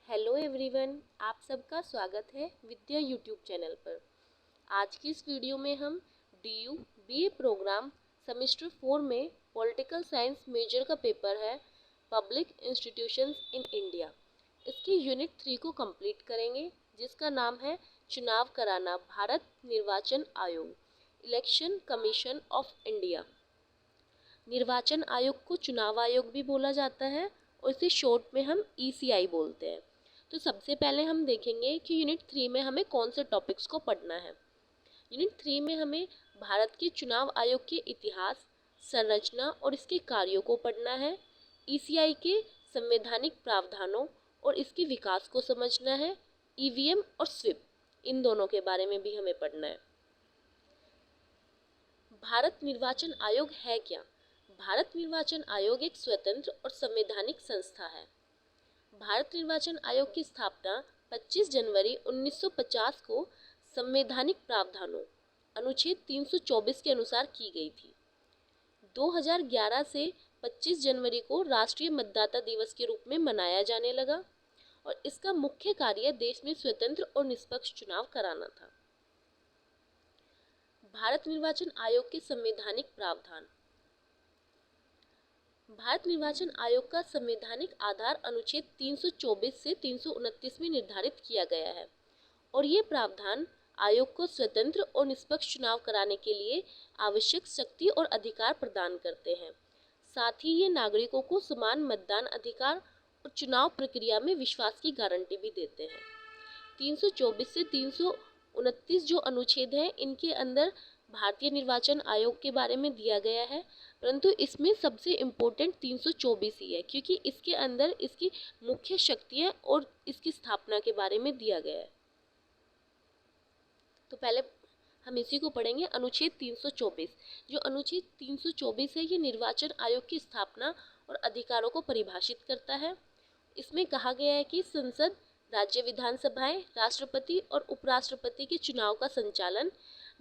Hello everyone, आप सबका स्वागत है विद्या यूट्यूब चैनल पर। आज की इस वीडियो में हम DU BA प्रोग्राम सेमेस्टर 4 में पॉलिटिकल साइंस मेजर का पेपर है पब्लिक इंस्टीट्यूशंस इन इंडिया। इसकी यूनिट 3 को कंप्लीट करेंगे, जिसका नाम है चुनाव कराना भारत निर्वाचन आयोग, इलेक्शन कमीशन ऑफ इंडिया। निर्वाचन आयोग को चुनाव आयोग भी बोला जाता है और इसे शॉर्ट में हम ECI बोलते हैं। तो सबसे पहले हम देखेंगे कि यूनिट 3 में हमें कौन से टॉपिक्स को पढ़ना है। यूनिट 3 में हमें भारत के चुनाव आयोग के इतिहास, संरचना और इसके कार्यों को पढ़ना है। ECI के संवैधानिक प्रावधानों और इसके विकास को समझना है। EVM और स्विप, इन दोनों के बारे में भी हमें पढ़ना है। भारत निर्वाचन आयोग है क्या? भारत निर्वाचन आयोग एक स्वतंत्र और संवैधानिक संस्था है। भारत निर्वाचन आयोग की स्थापना 25 जनवरी 1950 को संवैधानिक प्रावधानों अनुच्छेद 324 के अनुसार की गई थी। 2011 से 25 जनवरी को राष्ट्रीय मतदाता दिवस के रूप में मनाया जाने लगा और इसका मुख्य कार्य देश में स्वतंत्र और निष्पक्ष चुनाव कराना था। भारत निर्वाचन आयोग के संवैधानिक प्रावधान। भारत निर्वाचन आयोग का संवैधानिक आधार अनुच्छेद 324 से 329 में निर्धारित किया गया है और ये प्रावधान आयोग को स्वतंत्र और निष्पक्ष चुनाव कराने के लिए आवश्यक शक्ति और अधिकार प्रदान करते हैं। साथ ही ये नागरिकों को समान मतदान अधिकार और चुनाव प्रक्रिया में विश्वास की गारंटी भी देते हैं। 324 से 329 जो अनुच्छेद हैं, इनके अंदर भारतीय निर्वाचन आयोग के बारे में दिया गया है, परंतु इसमें सबसे इम्पोर्टेंट 324 ही है, क्योंकि इसके अंदर इसकी मुख्य शक्तियाँ और इसकी स्थापना के बारे में दिया गया है। तो पहले हम इसी को पढ़ेंगे। अनुच्छेद 324। जो अनुच्छेद 324 है, ये निर्वाचन आयोग की स्थापना और अधिकारों को परिभाषित करता है। इसमें कहा गया है कि संसद, राज्य विधानसभाएं, राष्ट्रपति और उपराष्ट्रपति के चुनाव का संचालन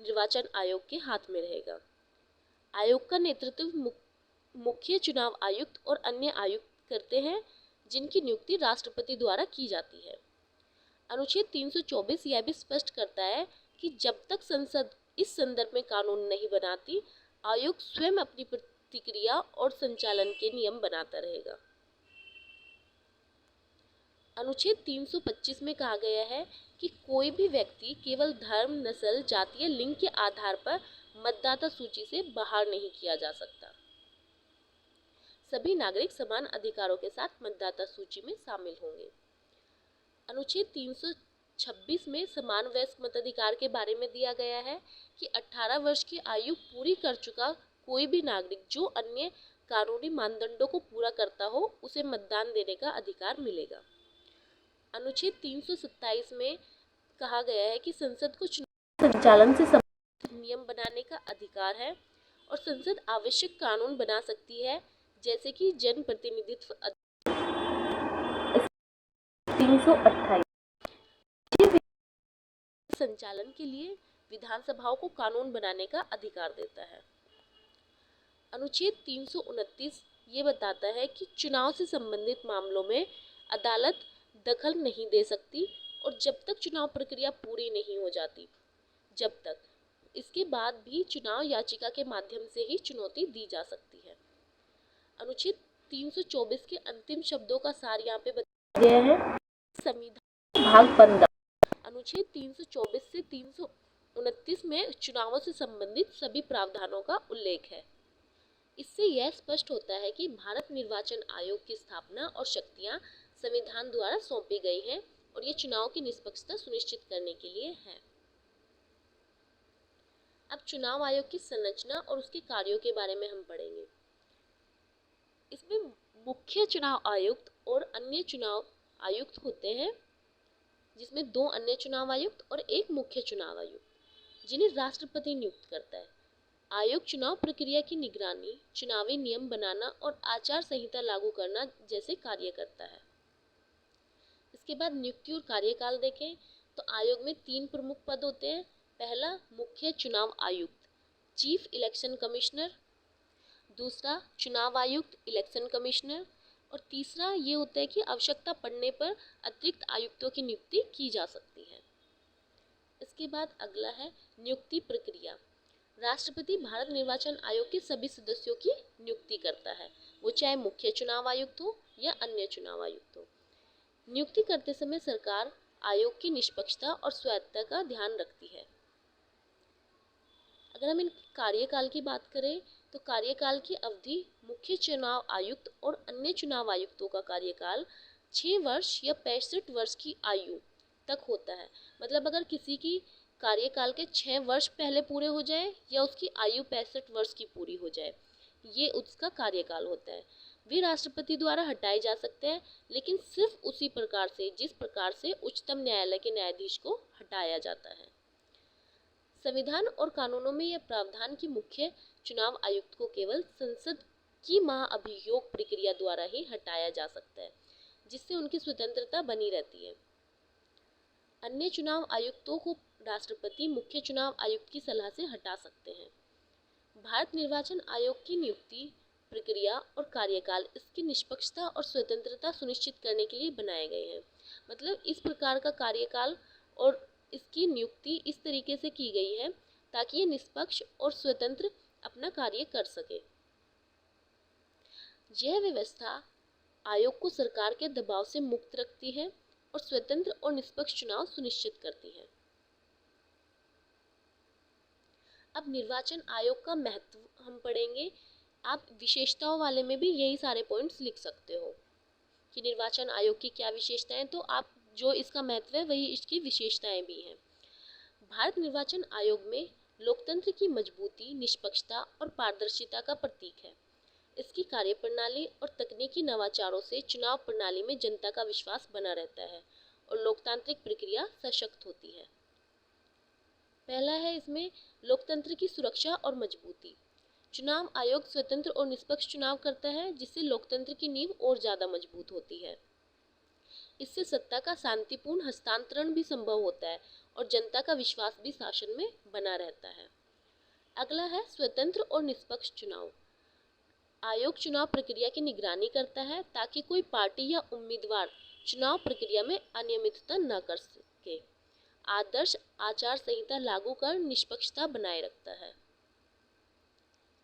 निर्वाचन आयोग के हाथ में रहेगा। आयोग का नेतृत्व मुख्य चुनाव आयुक्त और अन्य आयुक्त करते हैं, जिनकी नियुक्ति राष्ट्रपति द्वारा की जाती है। अनुच्छेद 324 यह भी स्पष्ट करता है कि जब तक संसद इस संदर्भ में कानून नहीं बनाती, आयोग स्वयं अपनी प्रतिक्रिया और संचालन के नियम बनाता रहेगा। अनुच्छेद 325 में कहा गया है कि कोई भी व्यक्ति केवल धर्म, नस्ल, जाति या लिंग के आधार पर मतदाता सूची से बाहर नहीं किया जा सकता। सभी नागरिक समान अधिकारों के साथ मतदाता सूची में शामिल होंगे। अनुच्छेद 326 में समान वयस्क मताधिकार के बारे में दिया गया है कि 18 वर्ष की आयु पूरी कर चुका कोई भी नागरिक जो अन्य कानूनी मानदंडों को पूरा करता हो, उसे मतदान देने का अधिकार मिलेगा। अनुच्छेद 327 में कहा गया है कि संसद को चुनाव संचालन से संबंधित नियम बनाने का अधिकार है और संसद आवश्यक कानून बना सकती है, जैसे कि जन प्रतिनिधित्व 328 संचालन के लिए विधानसभाओं को कानून बनाने का अधिकार देता है। अनुच्छेद 329 ये बताता है कि चुनाव से संबंधित मामलों में अदालत दखल नहीं दे सकती और जब तक चुनाव प्रक्रिया पूरी नहीं हो जाती, जब तक इसके बाद भी चुनाव याचिका के माध्यम से ही चुनौती दी जा सकती है। अनुच्छेद 324 के अंतिम शब्दों का सार यहाँ पे बताया गया है। संविधान भाग 15। अनुच्छेद 324 से 329 में चुनावों से संबंधित सभी प्रावधानों का उल्लेख है। इससे यह स्पष्ट होता है कि भारत निर्वाचन आयोग की स्थापना और शक्तियां संविधान द्वारा सौंपी गई हैं और ये चुनाव की निष्पक्षता सुनिश्चित करने के लिए है। अब चुनाव आयोग की संरचना और उसके कार्यों के बारे में हम पढ़ेंगे। इसमें मुख्य चुनाव आयुक्त और अन्य चुनाव आयुक्त होते हैं, जिसमें 2 अन्य चुनाव आयुक्त और 1 मुख्य चुनाव आयुक्त, जिन्हें राष्ट्रपति नियुक्त करता है। आयोग चुनाव प्रक्रिया की निगरानी, चुनावी नियम बनाना और आचार संहिता लागू करना जैसे कार्य करता है। इसके बाद नियुक्ति और कार्यकाल देखें तो आयोग में 3 प्रमुख पद होते हैं। पहला, मुख्य चुनाव आयुक्त, चीफ इलेक्शन कमिश्नर। दूसरा, चुनाव आयुक्त, इलेक्शन कमिश्नर। और तीसरा ये होता है कि आवश्यकता पड़ने पर अतिरिक्त आयुक्तों की नियुक्ति की जा सकती है। इसके बाद अगला है नियुक्ति प्रक्रिया। राष्ट्रपति भारत निर्वाचन आयोग के सभी सदस्यों की नियुक्ति करता है, वो चाहे मुख्य चुनाव आयुक्त हो या अन्य चुनाव आयुक्त हो। नियुक्ति करते समय सरकार आयोग की निष्पक्षता और स्वायत्तता का ध्यान रखती है। अगर हम इन कार्यकाल की बात करें तो कार्यकाल की अवधि मुख्य चुनाव आयुक्त और अन्य चुनाव आयुक्तों का कार्यकाल 6 वर्ष या 65 वर्ष की आयु तक होता है। मतलब अगर किसी की कार्यकाल के 6 वर्ष पहले पूरे हो जाए या उसकी आयु 65 वर्ष की पूरी हो जाए, ये उसका कार्यकाल होता है। वे राष्ट्रपति द्वारा हटाए जा सकते हैं, लेकिन सिर्फ उसी प्रकार से जिस प्रकार से उच्चतम न्यायालय के न्यायाधीश को हटाया जाता है। संविधान और कानूनों में यह प्रावधान कि मुख्य चुनाव आयुक्त को केवल संसद की महाअभियोग प्रक्रिया द्वारा ही हटाया जा सकता है, जिससे उनकी स्वतंत्रता बनी रहती है। अन्य चुनाव आयुक्तों को राष्ट्रपति मुख्य चुनाव आयुक्त की सलाह से हटा सकते हैं। भारत निर्वाचन आयोग की नियुक्ति प्रक्रिया और कार्यकाल इसकी निष्पक्षता और स्वतंत्रता सुनिश्चित करने के लिए बनाए गए हैं। मतलब इस प्रकार का कार्यकाल और इसकी नियुक्ति इस तरीके से की गई है ताकि ये निष्पक्ष और स्वतंत्र अपना कार्य कर सके। यह व्यवस्था आयोग को सरकार के दबाव से मुक्त रखती है और स्वतंत्र और निष्पक्ष चुनाव सुनिश्चित करती है। अब निर्वाचन आयोग का महत्व हम पढ़ेंगे। आप विशेषताओं वाले में भी यही सारे पॉइंट्स लिख सकते हो कि निर्वाचन आयोग की क्या विशेषताएं, तो आप जो इसका महत्व है वही इसकी विशेषताएं भी हैं। भारत निर्वाचन आयोग में लोकतंत्र की मजबूती, निष्पक्षता और पारदर्शिता का प्रतीक है। इसकी कार्यप्रणाली और तकनीकी नवाचारों से चुनाव प्रणाली में जनता का विश्वास बना रहता है और लोकतांत्रिक प्रक्रिया सशक्त होती है। पहला है इसमें लोकतंत्र की सुरक्षा और मजबूती। चुनाव आयोग स्वतंत्र और निष्पक्ष चुनाव करता है, जिससे लोकतंत्र की नींव और ज्यादा मजबूत होती है। इससे सत्ता का शांतिपूर्ण हस्तांतरण भी संभव होता है और जनता का विश्वास भी शासन में बना रहता है। अगला है स्वतंत्र और निष्पक्ष चुनाव। आयोग चुनाव प्रक्रिया की निगरानी करता है ताकि कोई पार्टी या उम्मीदवार चुनाव प्रक्रिया में अनियमितता न कर सके। आदर्श आचार संहिता लागू कर निष्पक्षता बनाए रखता है।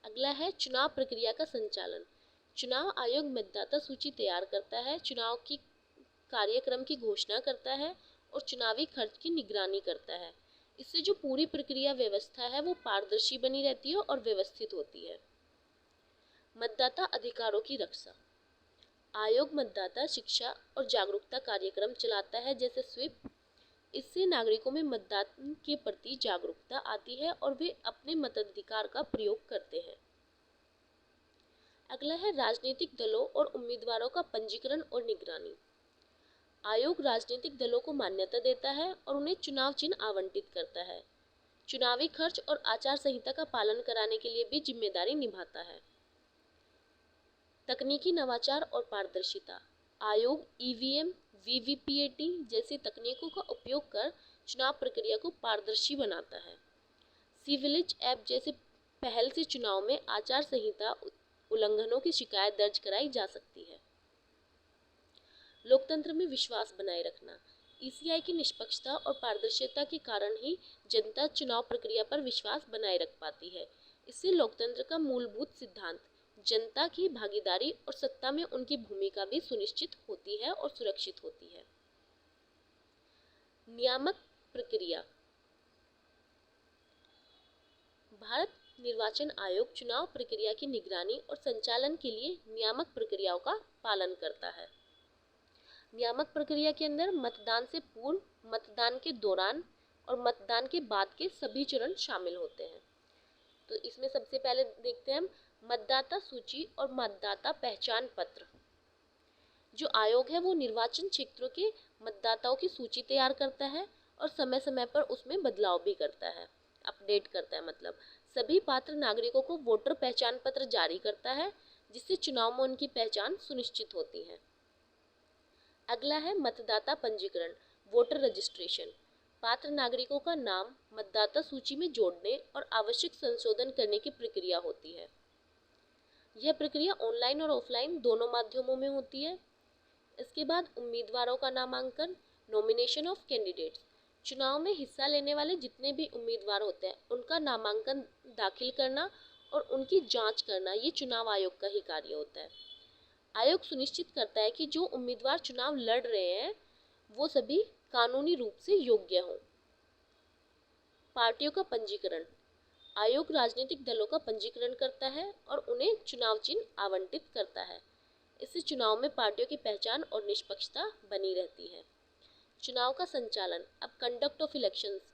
अगला है चुनाव प्रक्रिया का संचालन। चुनाव आयोग मतदाता सूची तैयार करता है, चुनाव की कार्यक्रम की घोषणा करता है और चुनावी खर्च की निगरानी करता है। इससे जो पूरी प्रक्रिया व्यवस्था है वो पारदर्शी बनी रहती है और व्यवस्थित होती है। मतदाता अधिकारों की रक्षा। आयोग मतदाता शिक्षा और जागरूकता कार्यक्रम चलाता है, जैसे स्वीप। इससे नागरिकों में मतदान के प्रति जागरूकता आती है और वे अपने मताधिकार का प्रयोग करते हैं। अगला है राजनीतिक दलों और उम्मीदवारों का पंजीकरण और निगरानी। आयोग राजनीतिक दलों को मान्यता देता है और उन्हें चुनाव चिन्ह आवंटित करता है। चुनावी खर्च और आचार संहिता का पालन कराने के लिए भी जिम्मेदारी निभाता है। तकनीकी नवाचार और पारदर्शिता। आयोग ईवीएम, वीवीपीएटी जैसी तकनीकों का उपयोग कर चुनाव प्रक्रिया को पारदर्शी बनाता है। सिविजिल ऐप जैसे पहल से चुनाव में आचार संहिता उल्लंघनों की शिकायत दर्ज कराई जा सकती है। लोकतंत्र में विश्वास बनाए रखना। ईसीआई की निष्पक्षता और पारदर्शिता के कारण ही जनता चुनाव प्रक्रिया पर विश्वास बनाए रख पाती है। इससे लोकतंत्र का मूलभूत सिद्धांत जनता की भागीदारी और सत्ता में उनकी भूमिका भी सुनिश्चित होती है और सुरक्षित होती है। नियामक प्रक्रिया। भारत निर्वाचन आयोग चुनाव प्रक्रिया की निगरानी और संचालन के लिए नियामक प्रक्रियाओं का पालन करता है। नियामक प्रक्रिया के अंदर मतदान से पूर्व, मतदान के दौरान और मतदान के बाद के सभी चरण शामिल होते हैं। तो इसमें सबसे पहले देखते हैं हम मतदाता सूची और मतदाता पहचान पत्र। जो आयोग है वो निर्वाचन क्षेत्रों के मतदाताओं की सूची तैयार करता है और समय समय पर उसमें बदलाव भी करता है, अपडेट करता है। मतलब सभी पात्र नागरिकों को वोटर पहचान पत्र जारी करता है, जिससे चुनाव में उनकी पहचान सुनिश्चित होती है। अगला है मतदाता पंजीकरण, वोटर रजिस्ट्रेशन। पात्र नागरिकों का नाम मतदाता सूची में जोड़ने और आवश्यक संशोधन करने की प्रक्रिया होती है। यह प्रक्रिया ऑनलाइन और ऑफलाइन दोनों माध्यमों में होती है। इसके बाद उम्मीदवारों का नामांकन, नॉमिनेशन ऑफ कैंडिडेट्स। चुनाव में हिस्सा लेने वाले जितने भी उम्मीदवार होते हैं उनका नामांकन दाखिल करना और उनकी जांच करना, ये चुनाव आयोग का ही कार्य होता है। आयोग सुनिश्चित करता है कि जो उम्मीदवार चुनाव लड़ रहे हैं वो सभी कानूनी रूप से योग्य हों। पार्टियों का पंजीकरण। आयोग राजनीतिक दलों का पंजीकरण करता है और उन्हें चुनाव चिन्ह आवंटित करता है। इससे चुनाव में पार्टियों की पहचान और निष्पक्षता बनी रहती है। चुनाव का संचालन। अब कंडक्ट ऑफ इलेक्शंस।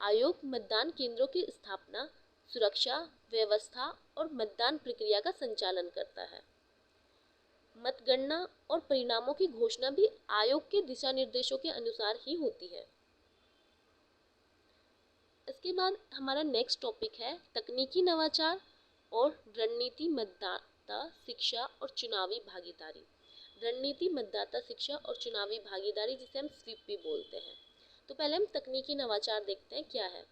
आयोग मतदान केंद्रों की स्थापना, सुरक्षा, व्यवस्था और मतदान प्रक्रिया का संचालन करता है। मतगणना और परिणामों की घोषणा भी आयोग के दिशा निर्देशों के अनुसार ही होती है। इसके बाद हमारा नेक्स्ट टॉपिक है तकनीकी नवाचार और रणनीति मतदाता शिक्षा और चुनावी भागीदारी। रणनीति मतदाता शिक्षा और चुनावी भागीदारी, जिसे हम स्वीप भी बोलते हैं। तो पहले हम तकनीकी नवाचार देखते हैं क्या है।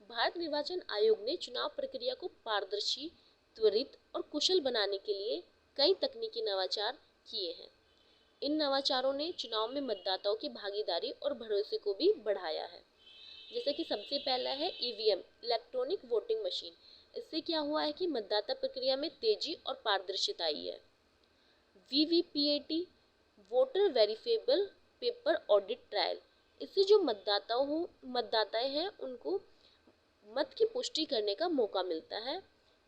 भारत निर्वाचन आयोग ने चुनाव प्रक्रिया को पारदर्शी, त्वरित और कुशल बनाने के लिए कई तकनीकी नवाचार किए हैं। इन नवाचारों ने चुनाव में मतदाताओं की भागीदारी और भरोसे को भी बढ़ाया है। जैसे कि सबसे पहला है ईवीएम, इलेक्ट्रॉनिक वोटिंग मशीन। इससे क्या हुआ है कि मतदाता प्रक्रिया में तेजी और पारदर्शिता आई है। VVPAT, voter verifiable paper audit trial. इससे जो मतदाताएं हैं उनको मत की पुष्टि करने का मौका मिलता है,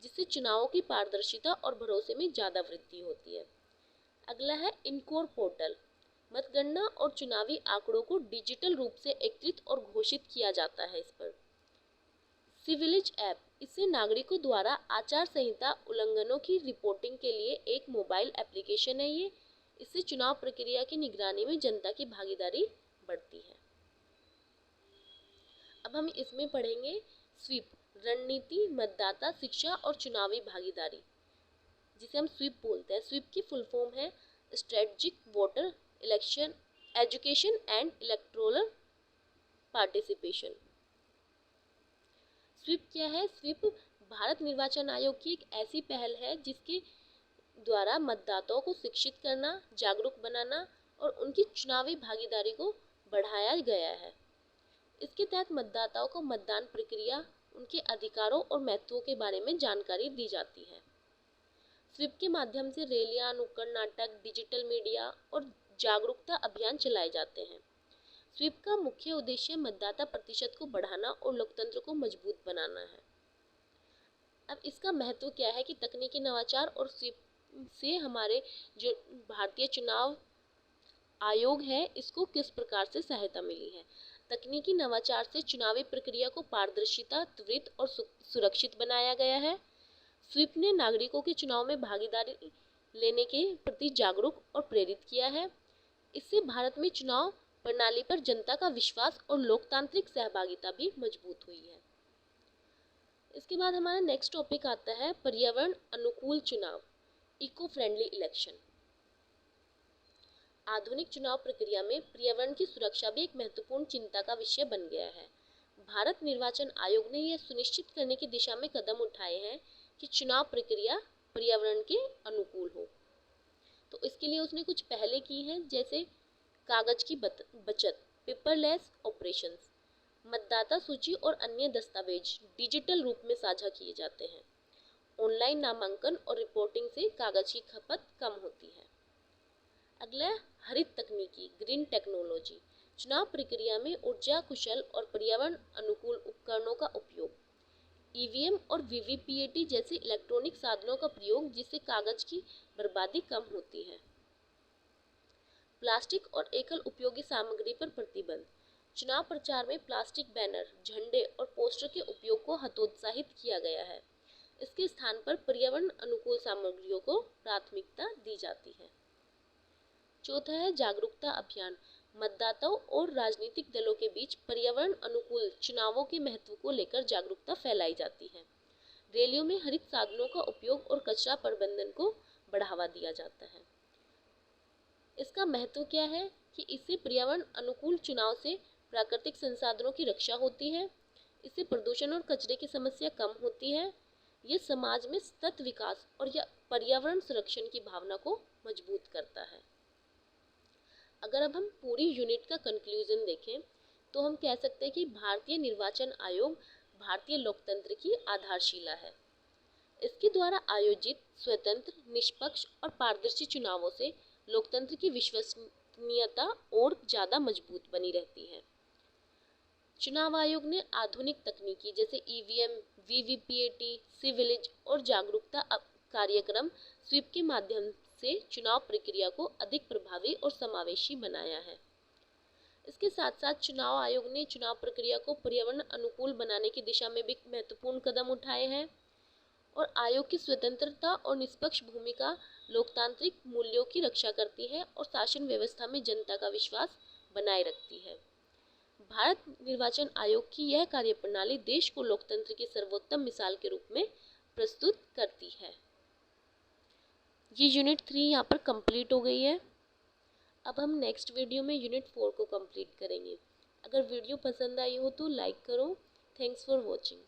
जिससे चुनावों की पारदर्शिता और भरोसे में ज़्यादा वृद्धि होती है। अगला है इनकोर पोर्टल। मतगणना और चुनावी आंकड़ों को डिजिटल रूप से एकत्रित और घोषित किया जाता है इस पर। सिविलिज ऐप, इससे नागरिकों द्वारा आचार संहिता उल्लंघनों की रिपोर्टिंग के लिए एक मोबाइल एप्लीकेशन है ये। इससे चुनाव प्रक्रिया की निगरानी में जनता की भागीदारी बढ़ती है। अब हम इसमें पढ़ेंगे स्वीप, रणनीति मतदाता शिक्षा और चुनावी भागीदारी, जिसे हम स्वीप बोलते हैं। स्वीप की फुल फॉर्म है strategic voter election education and electoral participation. SVEEP क्या है? स्वीप भारत निर्वाचन आयोग की एक ऐसी पहल है जिसके द्वारा मतदाताओं को शिक्षित करना, जागरूक बनाना और उनकी चुनावी भागीदारी को बढ़ाया गया है। इसके तहत मतदाताओं को मतदान प्रक्रिया, उनके अधिकारों और महत्वों के बारे में जानकारी दी जाती है। स्वीप के माध्यम से रैलियां, नुक्कड़ नाटक, डिजिटल मीडिया और जागरूकता अभियान चलाए जाते हैं। स्वीप का मुख्य उद्देश्य मतदाता प्रतिशत को बढ़ाना और लोकतंत्र को मजबूत बनाना है। अब इसका महत्व क्या है कि तकनीकी नवाचार और स्वीप से हमारे जो भारतीय चुनाव आयोग है इसको किस प्रकार से सहायता मिली है। तकनीकी नवाचार से चुनावी प्रक्रिया को पारदर्शिता, त्वरित और सुरक्षित बनाया गया है। स्वीप ने नागरिकों के चुनाव में भागीदारी लेने के प्रति जागरूक और प्रेरित किया है। इससे भारत में चुनाव प्रणाली पर जनता का विश्वास और लोकतांत्रिक सहभागिता भी मजबूत हुई है। इसके बाद हमारा नेक्स्ट टॉपिक आता है पर्यावरण अनुकूल चुनाव, इको फ्रेंडली इलेक्शन। आधुनिक चुनाव प्रक्रिया में पर्यावरण की सुरक्षा भी एक महत्वपूर्ण चिंता का विषय बन गया है। भारत निर्वाचन आयोग ने यह सुनिश्चित करने की दिशा में कदम उठाए हैं कि चुनाव प्रक्रिया पर्यावरण के अनुकूल हो। तो इसके लिए उसने कुछ पहले की हैं, जैसे कागज की बचत, पेपरलेस ऑपरेशंस, मतदाता सूची और अन्य दस्तावेज डिजिटल रूप में साझा किए जाते हैं। ऑनलाइन नामांकन और रिपोर्टिंग से कागज की खपत कम होती है। अगला हरित तकनीकी, ग्रीन टेक्नोलॉजी। चुनाव प्रक्रिया में ऊर्जा कुशल और पर्यावरण अनुकूल उपकरणों का उपयोग, ईवीएम और वीवीपीएटी जैसे इलेक्ट्रॉनिक साधनों का प्रयोग, जिससे कागज की बर्बादी कम होती है। प्लास्टिक और एकल उपयोगी सामग्री पर प्रतिबंध। चुनाव प्रचार में प्लास्टिक बैनर, झंडे और पोस्टर के उपयोग को हतोत्साहित किया गया है। इसके स्थान पर पर्यावरण अनुकूल सामग्रियों को प्राथमिकता दी जाती है। चौथा है जागरूकता अभियान। मतदाताओं और राजनीतिक दलों के बीच पर्यावरण अनुकूल चुनावों के महत्व को लेकर जागरूकता फैलाई जाती है। रैलियों में हरित साधनों का उपयोग और कचरा प्रबंधन को बढ़ावा दिया जाता है। इसका महत्व क्या है कि इससे पर्यावरण अनुकूल चुनाव से प्राकृतिक संसाधनों की रक्षा होती है। इससे प्रदूषण और कचरे की समस्या कम होती है। यह समाज में सतत विकास और या पर्यावरण संरक्षण की भावना को मजबूत करता है। अगर अब हम पूरी यूनिट का कंक्लूजन देखें तो हम कह सकते हैं कि भारतीय निर्वाचन आयोग भारतीय लोकतंत्र की आधारशिला है। इसके द्वारा आयोजित स्वतंत्र, निष्पक्ष और पारदर्शी चुनावों से लोकतंत्र की विश्वसनीयता और ज़्यादा मजबूत बनी रहती है। चुनाव आयोग ने आधुनिक तकनीकी जैसे ईवीएम, वीवीपीएटी, सिविलिज और जागरूकता कार्यक्रम स्वीप के माध्यम से चुनाव प्रक्रिया को अधिक प्रभावी और समावेशी बनाया है। इसके साथ साथ चुनाव आयोग ने चुनाव प्रक्रिया को पर्यावरण अनुकूल बनाने की दिशा में भी महत्वपूर्ण कदम उठाए हैं और आयोग की स्वतंत्रता और निष्पक्ष भूमिका लोकतांत्रिक मूल्यों की रक्षा करती है और शासन व्यवस्था में जनता का विश्वास बनाए रखती है। भारत निर्वाचन आयोग की यह कार्यप्रणाली देश को लोकतंत्र की सर्वोत्तम मिसाल के रूप में प्रस्तुत करती है। ये यूनिट 3 यहाँ पर कंप्लीट हो गई है। अब हम नेक्स्ट वीडियो में यूनिट 4 को कंप्लीट करेंगे। अगर वीडियो पसंद आई हो तो लाइक करो। Thanks for watching.